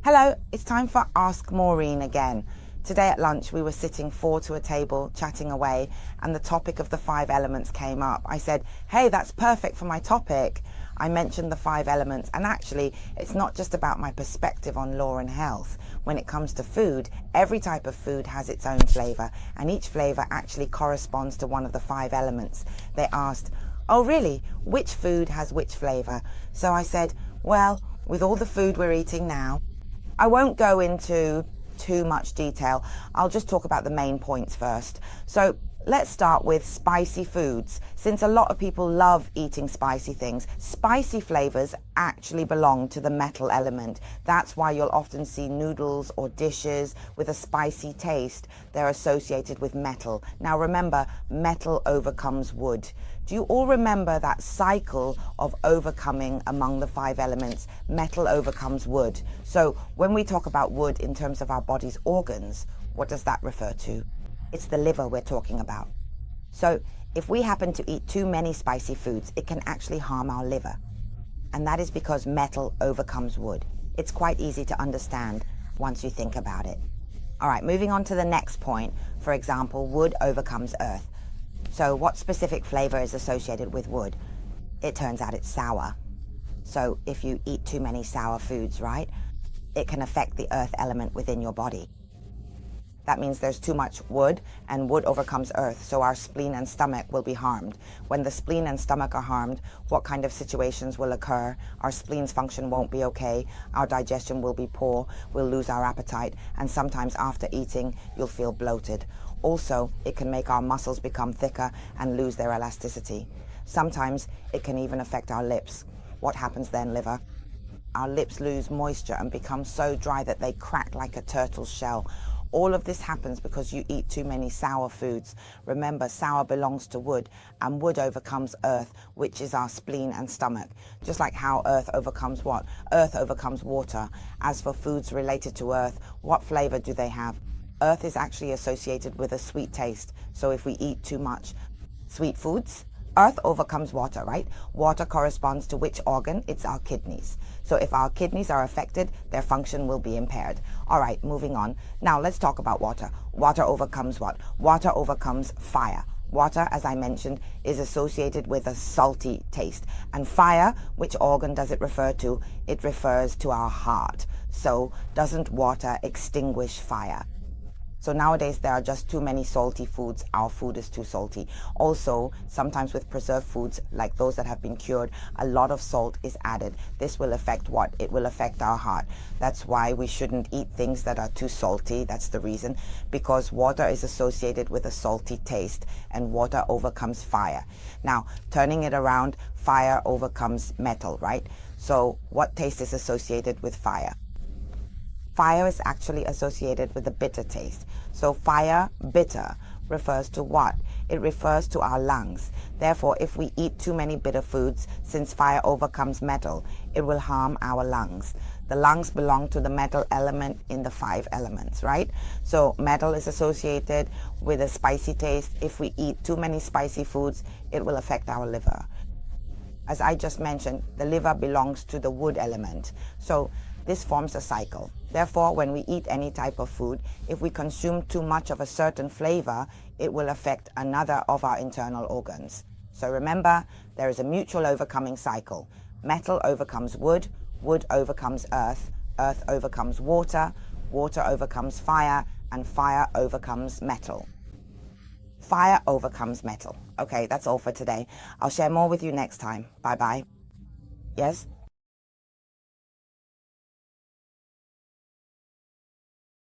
Hello, it's time for Ask Maureen again. Today at lunch we were sitting four to a table chatting away and the topic of the 5 elements came up. I said, hey, that's perfect for my topic. I mentioned the 5 elements, and actually it's not just about my perspective on law and health. When it comes to food, every type of food has its own flavour, and each flavour actually corresponds to one of the 5 elements. They asked, oh really, which food has which flavour? So I said, well, with all the food we're eating now, I won't go into too much detail. I'll just talk about the main points first. So let's start with spicy foods. Since a lot of people love eating spicy things, spicy flavors actually belong to the metal element. That's why you'll often see noodles or dishes with a spicy taste. They're associated with metal. Now remember, metal overcomes wood. Do you all remember that cycle of overcoming among the 5 elements? Metal overcomes wood. So when we talk about wood in terms of our body's organs, what does that refer to? It's the liver we're talking about. So if we happen to eat too many spicy foods, it can actually harm our liver. And that is because metal overcomes wood. It's quite easy to understand once you think about it. All right, moving on to the next point. For example, wood overcomes earth. So what specific flavor is associated with wood? It turns out it's sour. So if you eat too many sour foods, right, it can affect the earth element within your body. That means there's too much wood, and wood overcomes earth, so our spleen and stomach will be harmed. When the spleen and stomach are harmed, what kind of situations will occur? Our spleen's function won't be okay, our digestion will be poor, we'll lose our appetite, and sometimes after eating, you'll feel bloated. Also, it can make our muscles become thicker and lose their elasticity. Sometimes it can even affect our lips. What happens then, liver? Our lips lose moisture and become so dry that they crack like a turtle's shell. All of this happens because you eat too many sour foods. Remember, sour belongs to wood, and wood overcomes earth, which is our spleen and stomach. Just like how earth overcomes what? Earth overcomes water. As for foods related to earth, what flavor do they have? Earth is actually associated with a sweet taste. So if we eat too much sweet foods, earth overcomes water, right? Water corresponds to which organ? It's our kidneys. So if our kidneys are affected, their function will be impaired. All right, moving on. Now let's talk about water. Water overcomes what? Water overcomes fire. Water, as I mentioned, is associated with a salty taste. And fire, which organ does it refer to? It refers to our heart. So doesn't water extinguish fire? So nowadays there are just too many salty foods. Our food is too salty. Also, sometimes with preserved foods like those that have been cured, a lot of salt is added. This will affect what? It will affect our heart. That's why we shouldn't eat things that are too salty. That's the reason, because water is associated with a salty taste, and water overcomes fire. Now, turning it around, fire overcomes metal, right? So what taste is associated with fire? Fire is actually associated with a bitter taste. So fire, bitter, refers to what? It refers to our lungs. Therefore, if we eat too many bitter foods, since fire overcomes metal, it will harm our lungs. The lungs belong to the metal element in the 5 elements, right? So metal is associated with a spicy taste. If we eat too many spicy foods, it will affect our liver. As I just mentioned, the liver belongs to the wood element. So this forms a cycle. Therefore, when we eat any type of food, if we consume too much of a certain flavor, it will affect another of our internal organs. So remember, there is a mutual overcoming cycle. Metal overcomes wood, wood overcomes earth, earth overcomes water, water overcomes fire, and fire overcomes metal. Fire overcomes metal. Okay, that's all for today. I'll share more with you next time. Bye-bye. Yes?